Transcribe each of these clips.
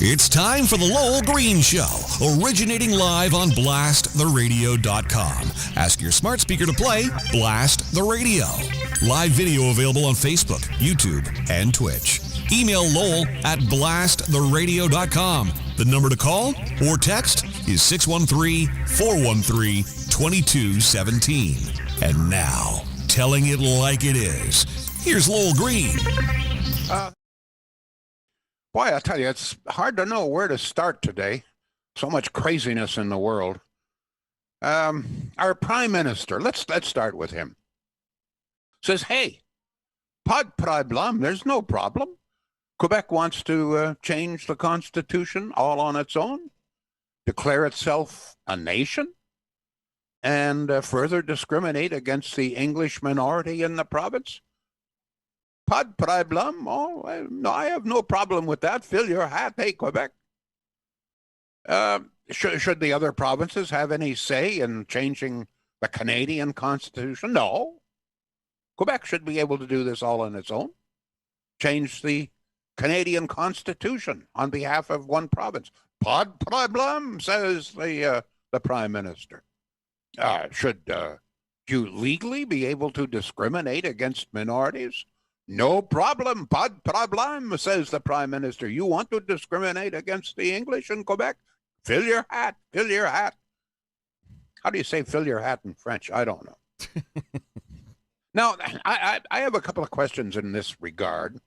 It's time for the Lowell Green Show, originating live on blasttheradio.com. Ask your smart speaker to play Blast the Radio. Live video available on Facebook, YouTube, and Twitch. Email Lowell at blasttheradio.com. The number to call or text is 613-413-2217. And now, telling it like it is, here's Lowell Green. Boy, I tell you, it's hard to know where to start today. So much craziness in the world. Our Prime Minister, let's start with him, says, hey, pas de problème, there's no problem. Quebec wants to change the Constitution all on its own, declare itself a nation, and further discriminate against the English minority in the province. Pas de problème. Oh, no, I have no problem with that. Fill your hat, hey, Quebec. Should the other provinces have any say in changing the Canadian Constitution? No. Quebec should be able to do this all on its own. Change the Canadian Constitution on behalf of one province. Pas de problème, says the Prime Minister. Should you legally be able to discriminate against minorities? No problem, pas de problème, says the Prime Minister. You want to discriminate against the English in Quebec? Fill your hat, fill your hat. How do you say fill your hat in French? I don't know. Now, I have a couple of questions in this regard.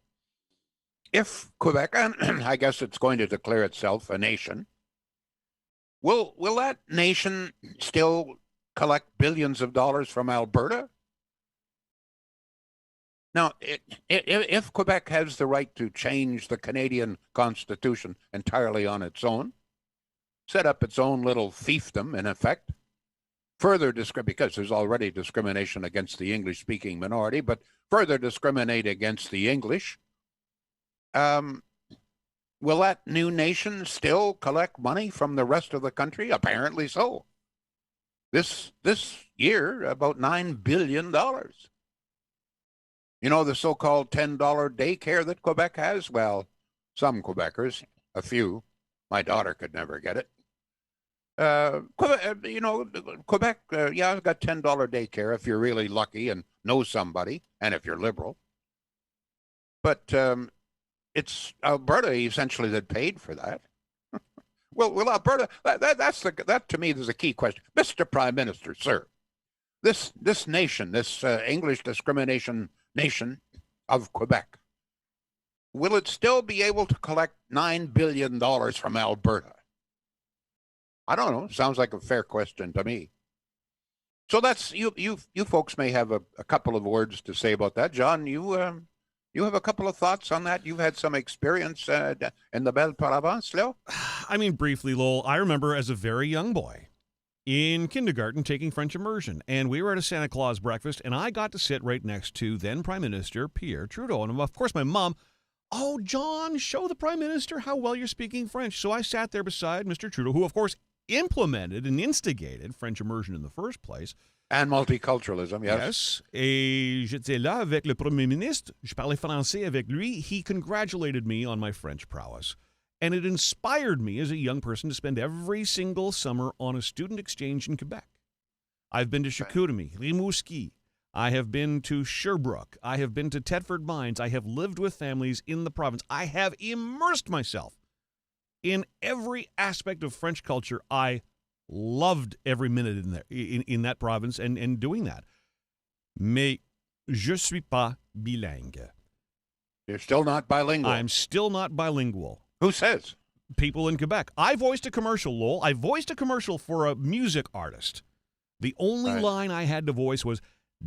If Quebec, and I guess it's going to declare itself a nation, will that nation still collect billions of dollars from Alberta? Now, if Quebec has the right to change the Canadian Constitution entirely on its own, set up its own little fiefdom, in effect, further because there's already discrimination against the English-speaking minority, but further discriminate against the English, will that new nation still collect money from the rest of the country? Apparently so. This year, about $9 billion. You know, the so-called $10 daycare that Quebec has? Well, some Quebecers, a few. My daughter could never get it. Quebec, I've got $10 daycare if you're really lucky and know somebody, and if you're liberal. But it's Alberta essentially that paid for that. Well, Alberta, that to me is a key question. Mr. Prime Minister, sir, this nation, this English discrimination nation of Quebec, will it still be able to collect $9 billion from Alberta? I don't know. Sounds like a fair question to me. So that's you folks may have a couple of words to say about that. John, you have a couple of thoughts on that? You've had some experience in the Belle Province, Leo? I mean, briefly, Lowell, I remember as a very young boy in kindergarten taking French immersion, and we were at a Santa Claus breakfast, and I got to sit right next to then Prime Minister Pierre Trudeau. And of course, my mom, oh, John, show the Prime Minister how well you're speaking French. So I sat there beside Mr. Trudeau, who, of course, implemented and instigated French immersion in the first place. And multiculturalism, yes. Yes. Et j'étais là avec le Premier ministre. Je parlais français avec lui. He congratulated me on my French prowess. And it inspired me as a young person to spend every single summer on a student exchange in Quebec. I've been to Chicoutimi, Rimouski. I have been to Sherbrooke. I have been to Thetford Mines. I have lived with families in the province. I have immersed myself in every aspect of French culture. I loved every minute in there, in that province and doing that. Mais je suis pas bilingue. You're still not bilingual. I'm still not bilingual. Who says? People in Quebec. I voiced a commercial, Lowell. I voiced a commercial for a music artist. The only line I had to voice was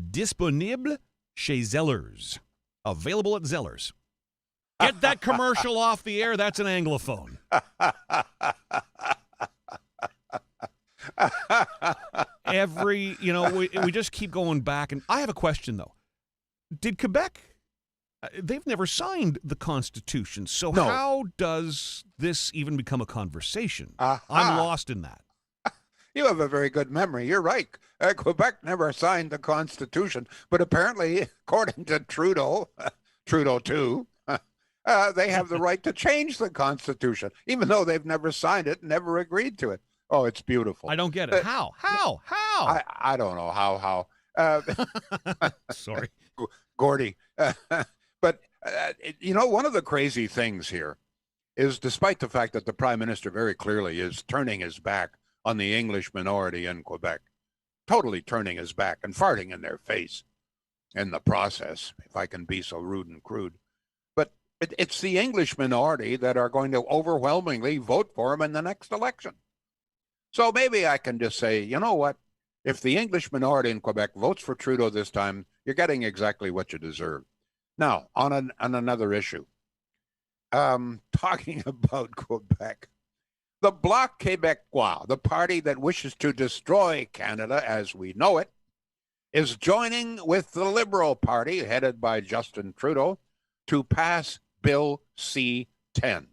disponible chez Zellers. Available at Zellers. Get that commercial off the air. That's an Anglophone. We just keep going back. And I have a question, though. Did Quebec, they've never signed the Constitution. So No. How does this even become a conversation? Aha. I'm lost in that. You have a very good memory. You're right. Quebec never signed the Constitution, but apparently, according to Trudeau, Trudeau too, They have the right to change the Constitution, even though they've never signed it, never agreed to it. Oh, it's beautiful. I don't get it. How? I don't know how. Sorry. Gordy. But, one of the crazy things here is, despite the fact that the Prime Minister very clearly is turning his back on the English minority in Quebec, totally turning his back and farting in their face in the process, if I can be so rude and crude. But it's the English minority that are going to overwhelmingly vote for him in the next election. So maybe I can just say, you know what? If the English minority in Quebec votes for Trudeau this time, you're getting exactly what you deserve. Now, on another issue, talking about Quebec, the Bloc Québécois, the party that wishes to destroy Canada as we know it, is joining with the Liberal Party, headed by Justin Trudeau, to pass Bill C-10.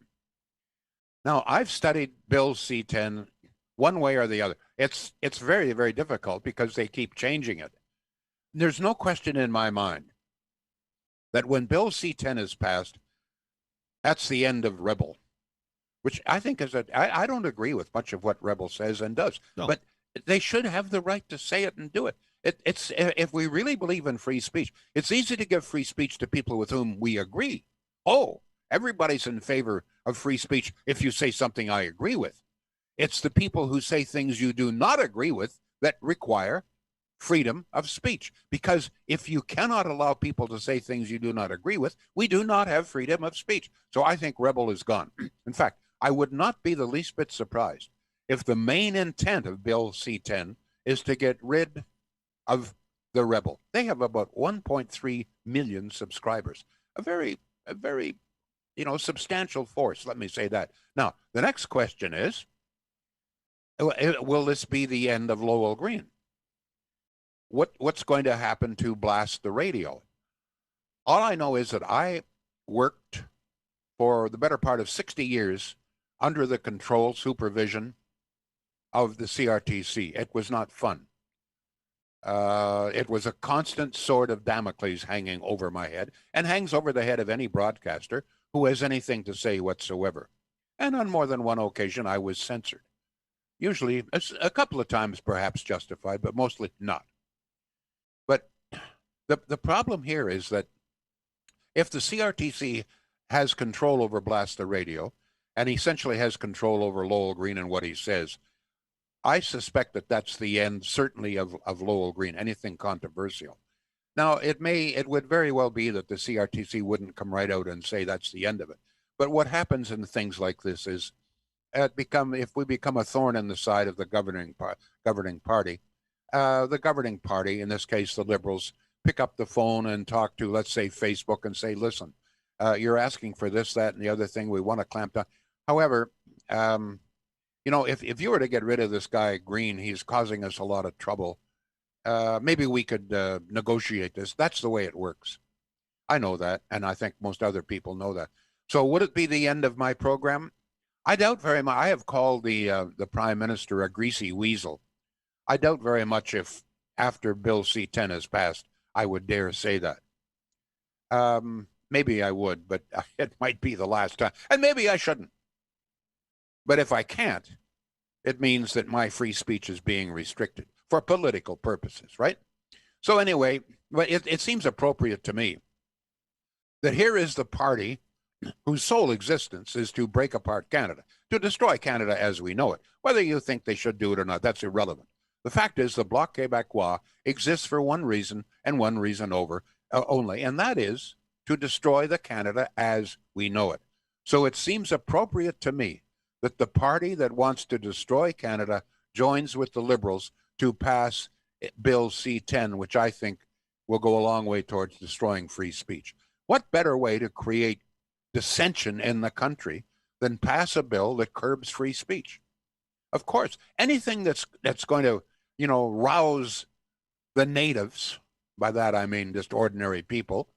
Now, I've studied Bill C-10 one way or the other. It's very, very difficult because they keep changing it. There's no question in my mind that when Bill C-10 is passed, that's the end of Rebel, which I think I don't agree with much of what Rebel says and does, No. but they should have the right to say it and do it. It's if we really believe in free speech, it's easy to give free speech to people with whom we agree. Oh, everybody's in favor of free speech if you say something I agree with. It's the people who say things you do not agree with that require freedom of speech. Because if you cannot allow people to say things you do not agree with, we do not have freedom of speech. So I think Rebel is gone. In fact, I would not be the least bit surprised if the main intent of Bill C-10 is to get rid of the Rebel. They have about 1.3 million subscribers. A very, substantial force, let me say that. Now, the next question is, will this be the end of Lowell Green? What's going to happen to Blast the Radio? All I know is that I worked for the better part of 60 years under the control supervision of the CRTC. It was not fun. It was a constant sword of Damocles hanging over my head, and hangs over the head of any broadcaster who has anything to say whatsoever. And on more than one occasion, I was censored. Usually, a couple of times perhaps justified, but mostly not. But the problem here is that if the CRTC has control over Blast the Radio, and essentially has control over Lowell Green and what he says, I suspect that that's the end, certainly, of Lowell Green, anything controversial. Now, it would very well be that the CRTC wouldn't come right out and say that's the end of it. But what happens in things like this is, if we become a thorn in the side of the governing party, the governing party, in this case the Liberals, pick up the phone and talk to, let's say, Facebook and say, listen, you're asking for this, that, and the other thing. We want to clamp down. However, if you were to get rid of this guy Green, he's causing us a lot of trouble. Maybe we could negotiate this. That's the way it works. I know that, and I think most other people know that. So would it be the end of my program? I doubt very much. I have called the Prime Minister a greasy weasel. I doubt very much if after Bill C-10 has passed, I would dare say that. Maybe I would, but it might be the last time. And maybe I shouldn't. But if I can't, it means that my free speech is being restricted for political purposes, right? So anyway, but it seems appropriate to me that here is the party whose sole existence is to break apart Canada, to destroy Canada as we know it. Whether you think they should do it or not, that's irrelevant. The fact is the Bloc Québécois exists for one reason and one reason only, and that is to destroy the Canada as we know it. So it seems appropriate to me that the party that wants to destroy Canada joins with the Liberals to pass Bill C-10, which I think will go a long way towards destroying free speech. What better way to create dissension in the country than pass a bill that curbs free speech? Of course, anything that's going to, rouse the natives, by that I mean just ordinary people,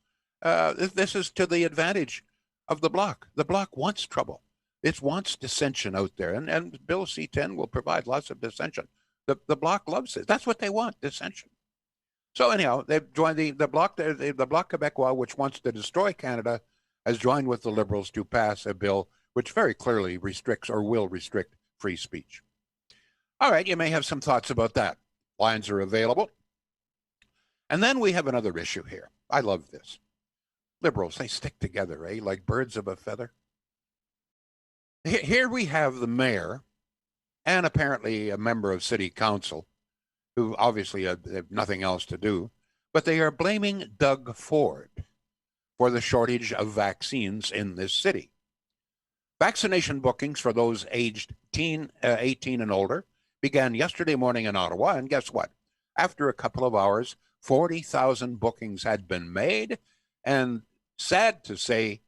this is to the advantage of the Bloc. The Bloc wants trouble. It wants dissension out there, and Bill C-10 will provide lots of dissension. The Bloc loves it. That's what they want, dissension. So anyhow, they've joined the Bloc Québécois, which wants to destroy Canada has joined with the Liberals to pass a bill which very clearly restricts or will restrict free speech. All right, you may have some thoughts about that. Lines are available. And then we have another issue here. I love this. Liberals, they stick together, eh? Like birds of a feather. Here we have the mayor and apparently a member of city council who obviously have nothing else to do, but they are blaming Doug Ford for the shortage of vaccines in this city. Vaccination bookings for those aged 18 and older began yesterday morning in Ottawa, and guess what? After a couple of hours, 40,000 bookings had been made, and sad to say,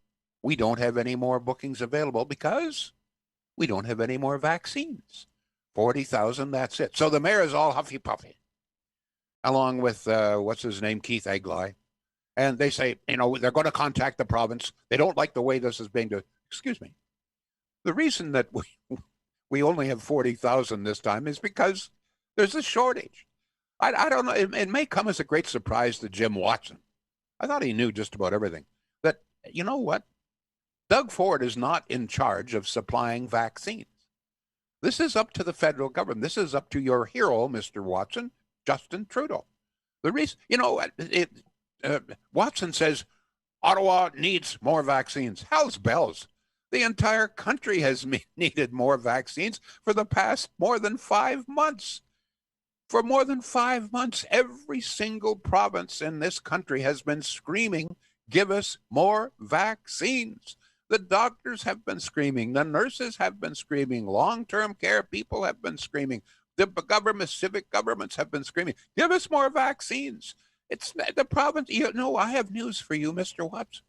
we don't have any more bookings available because we don't have any more vaccines. 40,000, that's it. So the mayor is all huffy-puffy, along with, what's his name, Keith Egley. And they say, they're going to contact the province. They don't like the way this is being done. Excuse me. The reason that we only have 40,000 this time is because there's a shortage. I don't know. It may come as a great surprise to Jim Watson. I thought he knew just about everything. That, you know what? Doug Ford is not in charge of supplying vaccines. This is up to the federal government. This is up to your hero, Mr. Watson, Justin Trudeau. The reason, Watson says Ottawa needs more vaccines. Hell's bells. The entire country has needed more vaccines for the past more than 5 months. For more than 5 months, every single province in this country has been screaming, give us more vaccines. The doctors have been screaming. The nurses have been screaming. Long-term care people have been screaming. The government, civic governments have been screaming, give us more vaccines. It's the province. I have news for you, Mr. Watson.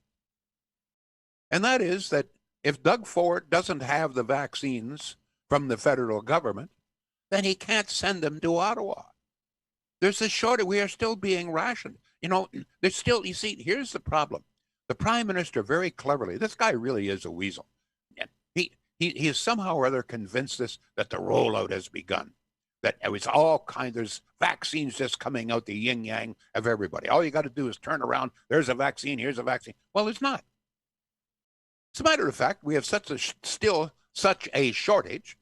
And that is that if Doug Ford doesn't have the vaccines from the federal government, then he can't send them to Ottawa. There's a shortage. We are still being rationed. There's still, you see, here's the problem. The Prime Minister very cleverly, this guy really is a weasel. He is somehow or other convinced us that the rollout has begun, that it was all there's vaccines just coming out the yin-yang of everybody. All you got to do is turn around, there's a vaccine, here's a vaccine. Well, it's not. As a matter of fact, we have still such a shortage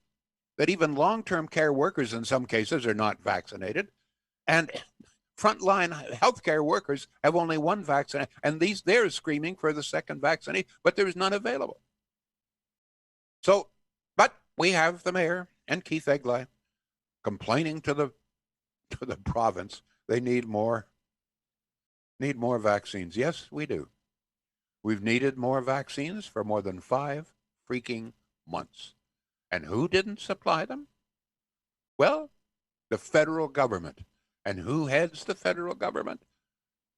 that even long-term care workers in some cases are not vaccinated, and frontline healthcare workers have only one vaccine, and they're screaming for the second vaccine, but there's none available. So, but we have the mayor and Keith Egley complaining to the province they need more vaccines. Yes, we do. We've needed more vaccines for more than 5 freaking months. And who didn't supply them? Well, the federal government. And who heads the federal government?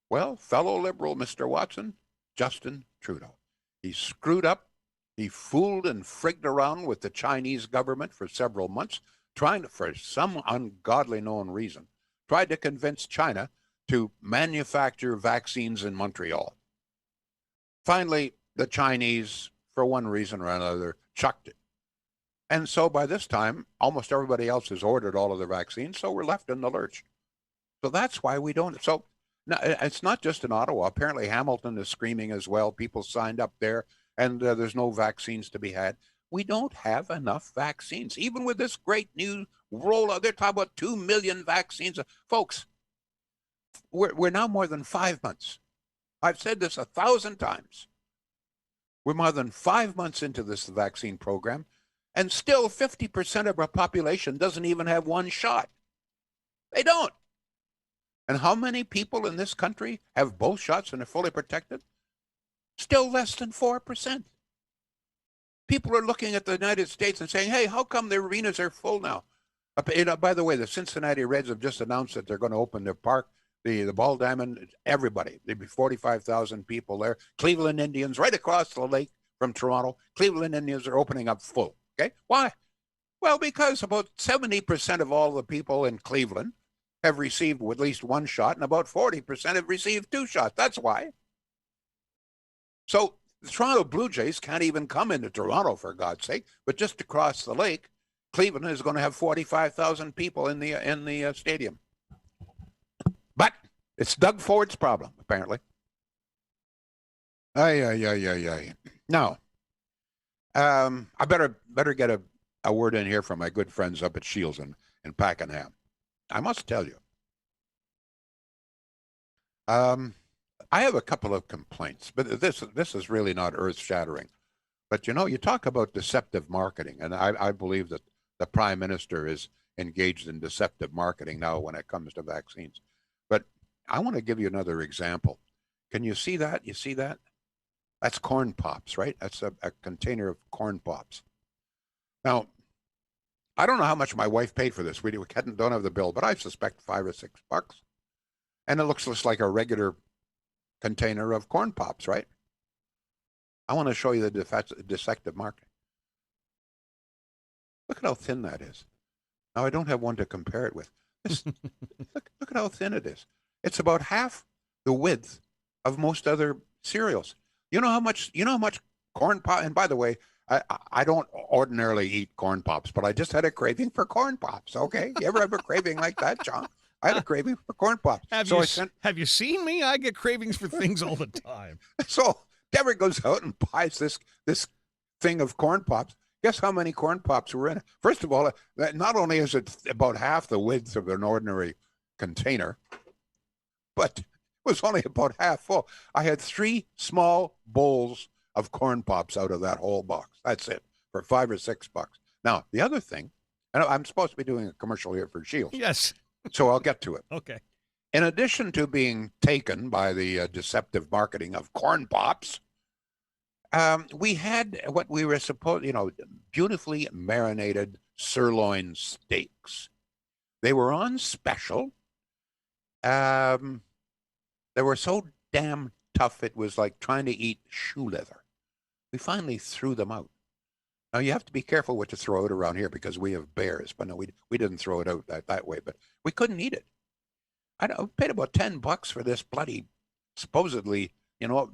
Well, fellow Liberal Mr. Watson, Justin Trudeau. He screwed up. He fooled and frigged around with the Chinese government for several months, trying to, for some ungodly known reason, tried to convince China to manufacture vaccines in Montreal. Finally, the Chinese, for one reason or another, chucked it. And so by this time, almost everybody else has ordered all of their vaccines, so we're left in the lurch. So that's why we don't. So no, it's not just in Ottawa. Apparently Hamilton is screaming as well. People signed up there, and there's no vaccines to be had. We don't have enough vaccines. Even with this great new rollout, they're talking about 2 million vaccines. Folks, we're now more than 5 months. I've said this 1,000 times. We're more than 5 months into this vaccine program, and still 50% of our population doesn't even have one shot. They don't. And how many people in this country have both shots and are fully protected? Still less than 4%. People are looking at the United States and saying, hey, how come the arenas are full now? By the way, the Cincinnati Reds have just announced that they're going to open their park, the Ball Diamond, everybody. There'd be 45,000 people there. Cleveland Indians, right across the lake from Toronto, Cleveland Indians are opening up full. Okay? Why? Well, because about 70% of all the people in Cleveland have received at least one shot, and about 40% have received 2 shots. That's why. So the Toronto Blue Jays can't even come into Toronto, for God's sake, but just across the lake, Cleveland is going to have 45,000 people in the stadium. But it's Doug Ford's problem, apparently. Ay, ay, ay, ay, ay. Now, I better get a word in here from my good friends up at Shields in Pakenham. I must tell you, um, I have a couple of complaints, but this is really not earth shattering. But you know, you talk about deceptive marketing, and I believe that the Prime Minister is engaged in deceptive marketing now when it comes to vaccines. But I want to give you another example. Can you see that? You see that? That's corn pops, right? That's a container of corn pops. Now, I don't know how much my wife paid for this. We don't have the bill, but I suspect $5 or $6. And it looks just like a regular container of corn pops, right? I want to show you the deceptive marketing. Look at how thin that is. Now, I don't have one to compare it with. Look at how thin it is. It's about half the width of most other cereals. You know how much corn pop, and by the way, I don't ordinarily eat corn pops, but I just had a craving for corn pops. Okay. You ever have a craving like that, John? I had a craving for corn pops. Have you seen me? I get cravings for things all the time. So Deborah goes out and buys this thing of corn pops. Guess how many corn pops were in it? First of all, not only is it about half the width of an ordinary container, but it was only about half full. I had 3 small bowls of corn pops out of that whole box. That's it, for $5 or $6. Now, the other thing, and I'm supposed to be doing a commercial here for Shields. Yes. So I'll get to it. Okay. In addition to being taken by the deceptive marketing of corn pops, we had what we were supposed, beautifully marinated sirloin steaks. They were on special. They were so damn tough, it was like trying to eat shoe leather. We finally threw them out. Now, you have to be careful what you throw out around here because we have bears. But no, we didn't throw it out that way, but we couldn't eat it. I paid about $10 for this bloody, supposedly,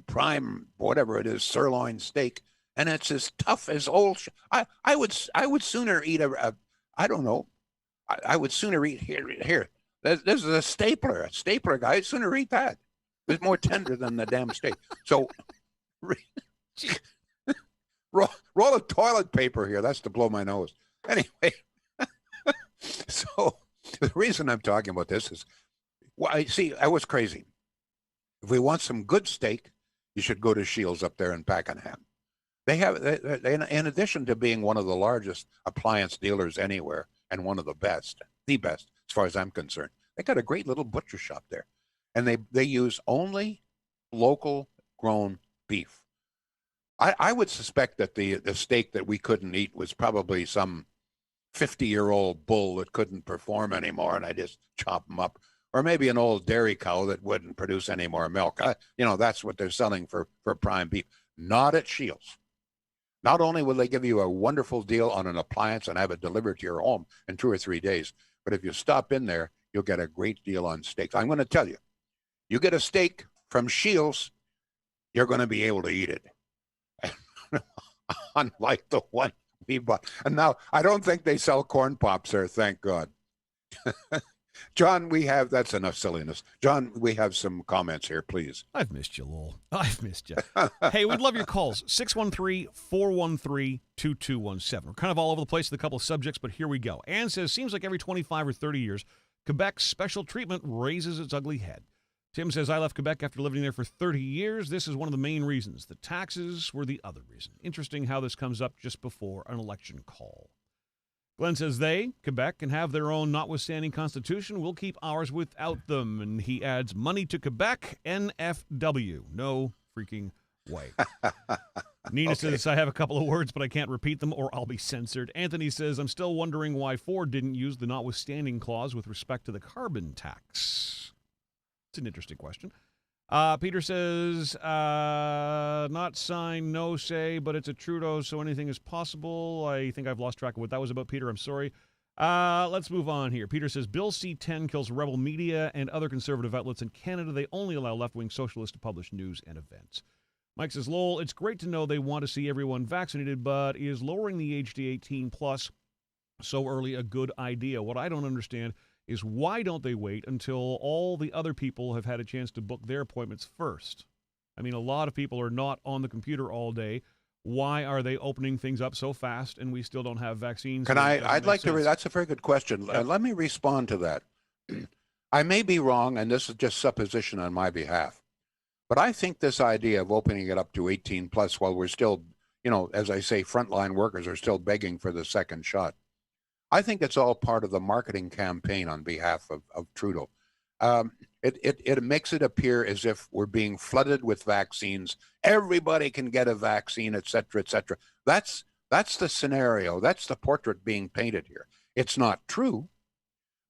prime, whatever it is, sirloin steak. And it's as tough as old. I would sooner eat I don't know. I would sooner eat here. This is a stapler guy. I'd sooner eat that. It's more tender than the damn steak. So, roll of toilet paper here. That's to blow my nose. Anyway, so the reason I'm talking about this is, I was crazy. If we want some good steak, you should go to Shields up there in Pakenham. They in addition to being one of the largest appliance dealers anywhere and one of the best as far as I'm concerned, they got a great little butcher shop there, and they use only local grown beef. I would suspect that the steak that we couldn't eat was probably some 50-year-old bull that couldn't perform anymore, and I just chop them up. Or maybe an old dairy cow that wouldn't produce any more milk. That's what they're selling for prime beef. Not at Shields. Not only will they give you a wonderful deal on an appliance and have it delivered to your home in 2 or 3 days, but if you stop in there, you'll get a great deal on steaks. I'm going to tell you, you get a steak from Shields, you're going to be able to eat it. Unlike the one we bought. And now, I don't think they sell corn pops there, thank God. John, that's enough silliness. John, we have some comments here, please. I've missed you, Lowell. I've missed you. Hey, we'd love your calls. 613-413-2217. We're kind of all over the place with a couple of subjects, but here we go. Ann says, seems like every 25 or 30 years, Quebec's special treatment raises its ugly head. Tim says, I left Quebec after living there for 30 years. This is one of the main reasons. The taxes were the other reason. Interesting how this comes up just before an election call. Glenn says Quebec, can have their own notwithstanding constitution. We'll keep ours without them. And he adds, money to Quebec, NFW. No freaking way. Nina says, I have a couple of words, but I can't repeat them or I'll be censored. Anthony says, I'm still wondering why Ford didn't use the notwithstanding clause with respect to the carbon tax. It's an interesting question. Peter says, not sign, no say, but it's a Trudeau, so anything is possible. I think I've lost track of what that was about, Peter. I'm sorry. Let's move on here. Peter says, Bill C-10 kills rebel media and other conservative outlets in Canada. They only allow left-wing socialists to publish news and events. Mike says, Lowell, it's great to know they want to see everyone vaccinated, but is lowering the age to 18 plus so early a good idea? What I don't understand is why don't they wait until all the other people have had a chance to book their appointments first? I mean, a lot of people are not on the computer all day. Why are they opening things up so fast and we still don't have vaccines? Can I'd like to, that's a very good question. Yep. Let me respond to that. I may be wrong, and this is just supposition on my behalf, but I think this idea of opening it up to 18 plus while we're still, as I say, frontline workers are still begging for the second shot. I think it's all part of the marketing campaign on behalf of Trudeau. It makes it appear as if we're being flooded with vaccines. Everybody can get a vaccine, et cetera, et cetera. That's the scenario. That's the portrait being painted here. It's not true,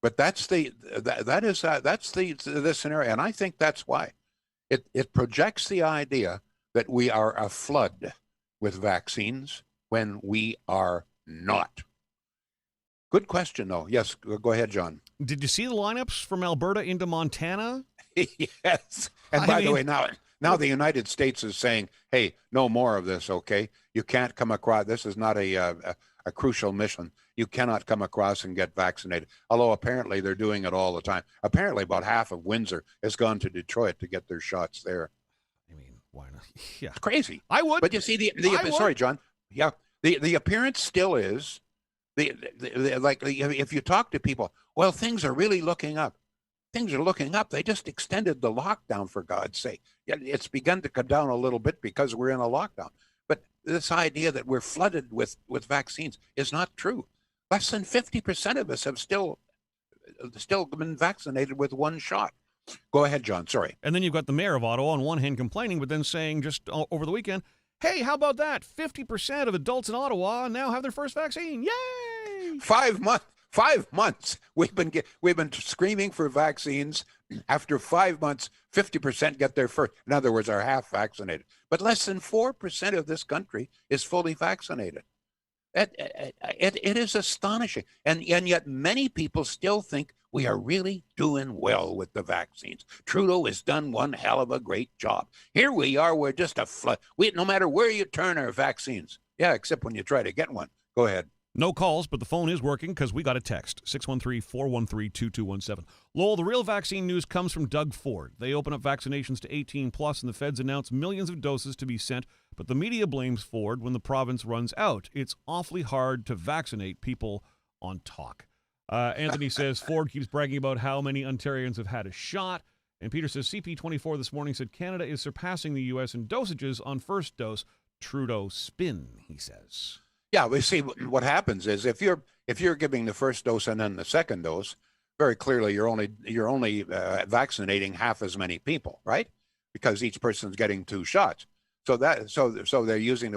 but that's the scenario, and I think that's why it projects the idea that we are a flood with vaccines when we are not. Good question, though. Yes, go ahead, John. Did you see the lineups from Alberta into Montana? Yes. And by the way, now the United States is saying, hey, no more of this, okay? You can't come across. This is not a crucial mission. You cannot come across and get vaccinated. Although apparently they're doing it all the time. Apparently about half of Windsor has gone to Detroit to get their shots there. I mean, why not? Yeah. It's crazy. I would. But you see, sorry, John. Yeah. The appearance still is, if you talk to people, well, things are really looking up. Things are looking up. They just extended the lockdown, for God's sake. It's begun to come down a little bit because we're in a lockdown. But this idea that we're flooded with vaccines is not true. Less than 50% of us have still been vaccinated with one shot. Go ahead, John. Sorry. And then you've got the mayor of Ottawa on one hand complaining, but then saying just over the weekend, hey, how about that? 50% of adults in Ottawa now have their first vaccine. Yay! 5 months. 5 months we've been screaming for vaccines. After 5 months, 50% get their first. In other words, are half vaccinated. But less than 4% of this country is fully vaccinated. It is astonishing. And yet many people still think we are really doing well with the vaccines. Trudeau has done one hell of a great job. Here we are. We're just a flood. No matter where you turn, our vaccines. Yeah, except when you try to get one. Go ahead. No calls, but the phone is working because we got a text, 613-413-2217. Lowell, the real vaccine news comes from Doug Ford. They open up vaccinations to 18 plus, and the feds announce millions of doses to be sent, but the media blames Ford when the province runs out. It's awfully hard to vaccinate people on talk. Anthony says Ford keeps bragging about how many Ontarians have had a shot. And Peter says CP24 this morning said Canada is surpassing the U.S. in dosages on first dose. Trudeau spin, he says. Yeah, we see what happens is if you're giving the first dose and then the second dose, very clearly you're only vaccinating half as many people, right? Because each person's getting 2 shots. So they're using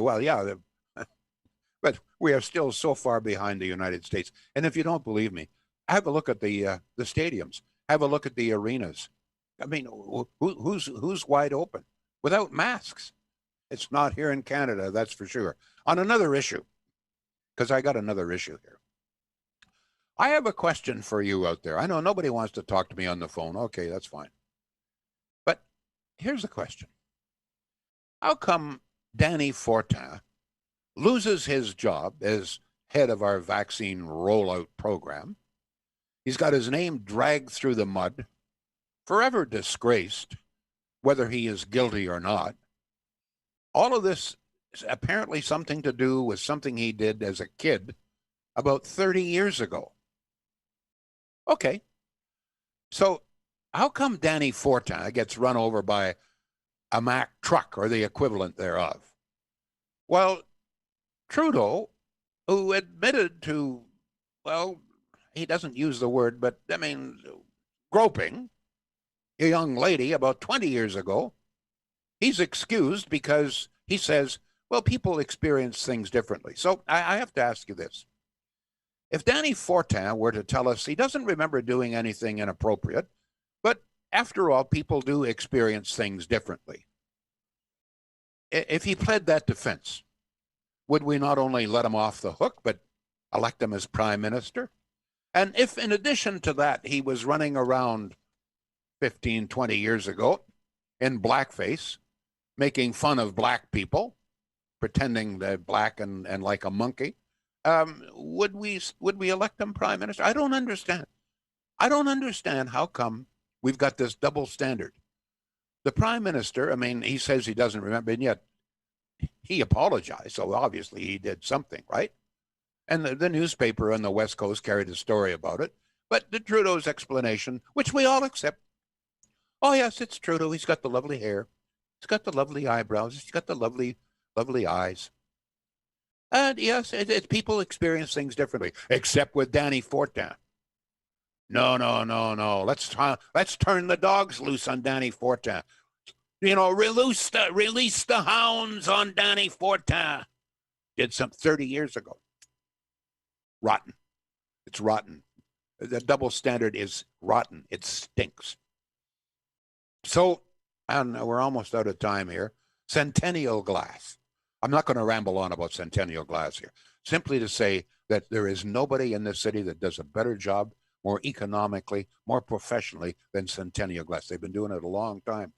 but we are still so far behind the United States. And if you don't believe me, have a look at the stadiums. Have a look at the arenas. I mean, who's wide open without masks? It's not here in Canada, that's for sure. On another issue, because I got another issue here. I have a question for you out there. I know nobody wants to talk to me on the phone. Okay, that's fine. But here's the question. How come Danny Fortin loses his job as head of our vaccine rollout program? He's got his name dragged through the mud, forever disgraced, whether he is guilty or not. All of this is apparently something to do with something he did as a kid about 30 years ago. Okay. So how come Danny Fortin gets run over by a Mack truck or the equivalent thereof? Well, Trudeau, who admitted to, well, he doesn't use the word, but I mean, groping a young lady about 20 years ago, he's excused because he says, well, people experience things differently. So I have to ask you this. If Danny Fortin were to tell us he doesn't remember doing anything inappropriate, but after all, people do experience things differently. If he pled that defense, would we not only let him off the hook, but elect him as prime minister? And if in addition to that, he was running around 15, 20 years ago in blackface, making fun of black people, pretending they're black and like a monkey, would we elect him prime minister? I don't understand. I don't understand how come we've got this double standard. The Prime Minister, I mean, he says he doesn't remember, and yet he apologized, so obviously he did something, right? And the newspaper on the West Coast carried a story about it. But the Trudeau's explanation, which we all accept, oh, yes, it's Trudeau. He's got the lovely hair. He's got the lovely eyebrows. He's got the lovely, lovely eyes. And yes, people experience things differently, except with Danny Fortin. No, no, no, no. Let's turn the dogs loose on Danny Fortin. You know, release the hounds on Danny Fortin. Did some 30 years ago. Rotten. It's rotten. The double standard is rotten. It stinks. So, and we're almost out of time here. Centennial Glass. I'm not going to ramble on about Centennial Glass here. Simply to say that there is nobody in this city that does a better job, more economically, more professionally than Centennial Glass. They've been doing it a long time.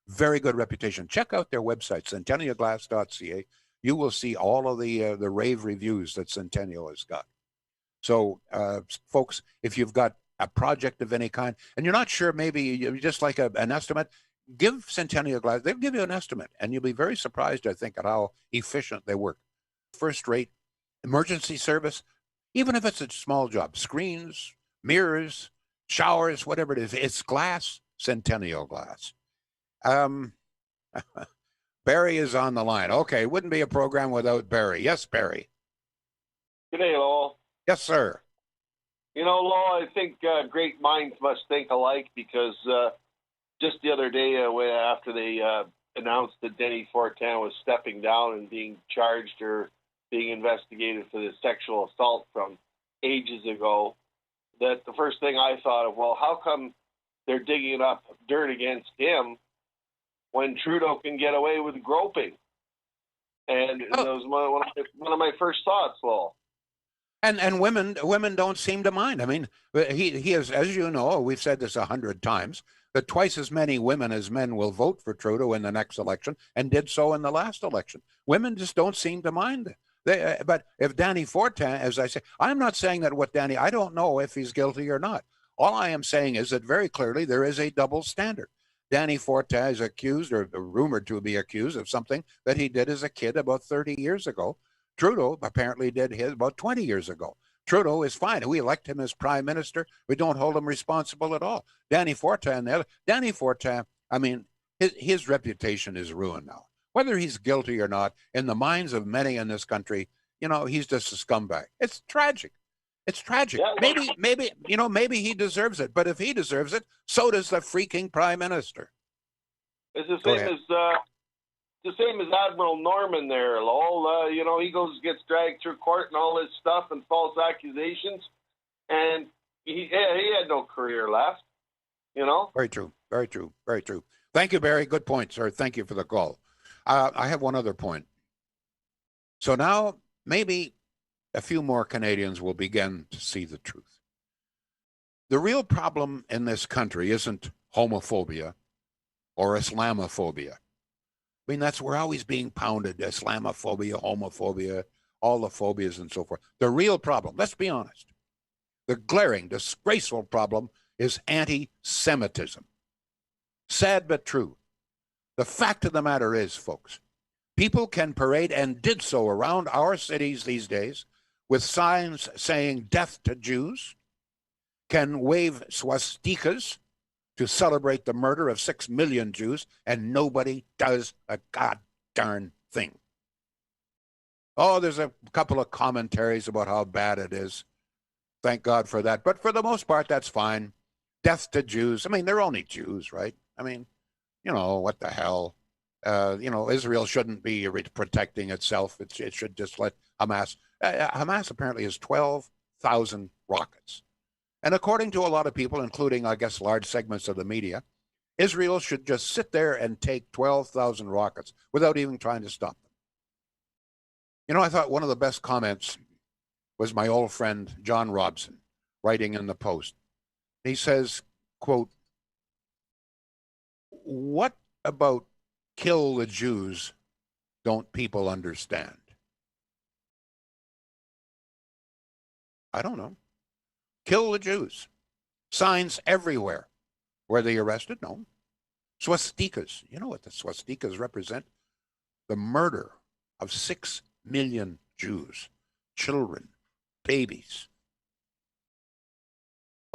Very good reputation. Check out their website, centennialglass.ca. You will see all of the rave reviews that Centennial has got. So, folks, if you've got a project of any kind, and you're not sure, maybe you just like an estimate, give Centennial Glass. They'll give you an estimate, and you'll be very surprised, I think, at how efficient they work. First-rate emergency service, even if it's a small job, screens, mirrors, showers, whatever it is, it's glass, Centennial Glass. Barry is on the line. Okay, wouldn't be a program without Barry. Yes, Barry. Good day, Lowell. Yes, sir. You know, Lowell, I think great minds must think alike because just the other day, after they announced that Denny Fortin was stepping down and being charged or being investigated for the sexual assault from ages ago, that the first thing I thought of, well, how come they're digging up dirt against him when Trudeau can get away with groping? And that was one of my first thoughts, Lowell. And women don't seem to mind. I mean, he is, as you know, we've said this 100 times, that twice as many women as men will vote for Trudeau in the next election and did so in the last election. Women just don't seem to mind. But if Danny Fortin, as I say, I'm not saying that I don't know if he's guilty or not. All I am saying is that very clearly there is a double standard. Danny Fortin is accused or rumored to be accused of something that he did as a kid about 30 years ago. Trudeau apparently did his about 20 years ago. Trudeau is fine. We elect him as prime minister. We don't hold him responsible at all. Danny Fortin, I mean, his reputation is ruined now. Whether he's guilty or not, in the minds of many in this country, you know, he's just a scumbag. It's tragic. It's tragic. Yeah. Maybe he deserves it. But if he deserves it, so does the freaking prime minister. It's the same as Admiral Norman there, Lowell. He gets dragged through court and all this stuff and false accusations, and he had no career left. Very true. Very true. Very true. Thank you, Barry. Good point, sir. Thank you for the call. I have one other point. So now maybe a few more Canadians will begin to see the truth. The real problem in this country isn't homophobia or Islamophobia. I mean, we're always being pounded, Islamophobia, homophobia, all the phobias and so forth. The real problem, let's be honest, the glaring, disgraceful problem is anti-Semitism. Sad but true. The fact of the matter is, folks, people can parade and did so around our cities these days with signs saying death to Jews, can wave swastikas to celebrate the murder of 6 million Jews, and nobody does a god-darn thing. Oh, there's a couple of commentaries about how bad it is. Thank God for that. But for the most part, that's fine. Death to Jews. I mean, they're only Jews, right? I mean, what the hell? Israel shouldn't be protecting itself. It should just let Hamas. Hamas apparently has 12,000 rockets. And according to a lot of people, including, I guess, large segments of the media, Israel should just sit there and take 12,000 rockets without even trying to stop them. I thought one of the best comments was my old friend John Robson, writing in the Post. He says, quote, "What about kill the Jews don't people understand?" I don't know. Kill the Jews. Signs everywhere. Were they arrested? No. Swastikas. You know what the swastikas represent? The murder of 6 million Jews, children, babies.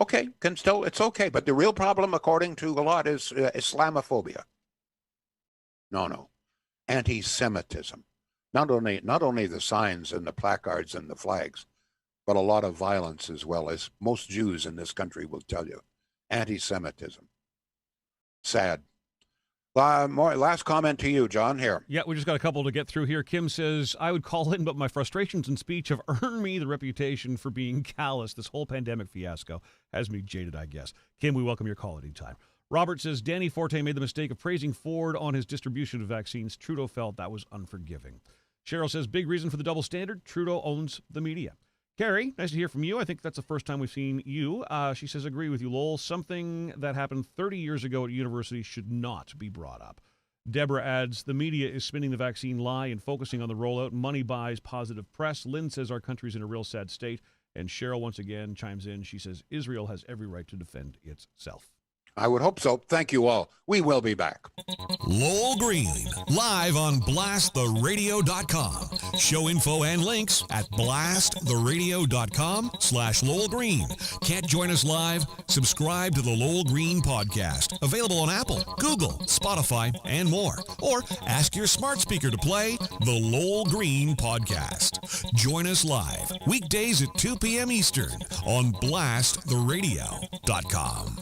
Okay, it's okay. But the real problem, according to a lot, is Islamophobia. No. Anti-Semitism. Not only the signs and the placards and the flags, but a lot of violence as well, as most Jews in this country will tell you. Anti-Semitism. Sad. Last comment to you, John, here. Yeah, we just got a couple to get through here. Kim says, I would call in, but my frustrations and speech have earned me the reputation for being callous. This whole pandemic fiasco has me jaded, I guess. Kim, we welcome your call anytime. Robert says, Danny Forte made the mistake of praising Ford on his distribution of vaccines. Trudeau felt that was unforgiving. Cheryl says, big reason for the double standard. Trudeau owns the media. Carrie, nice to hear from you. I think that's the first time we've seen you. She says, agree with you, Lowell. Something that happened 30 years ago at university should not be brought up. Deborah adds, the media is spinning the vaccine lie and focusing on the rollout. Money buys positive press. Lynn says our country's in a real sad state. And Cheryl once again chimes in. She says, Israel has every right to defend itself. I would hope so. Thank you all. We will be back. Lowell Green, live on blasttheradio.com. Show info and links at blasttheradio.com/Lowell Green. Can't join us live? Subscribe to the Lowell Green podcast. Available on Apple, Google, Spotify, and more. Or ask your smart speaker to play the Lowell Green podcast. Join us live weekdays at 2 p.m. Eastern on blasttheradio.com.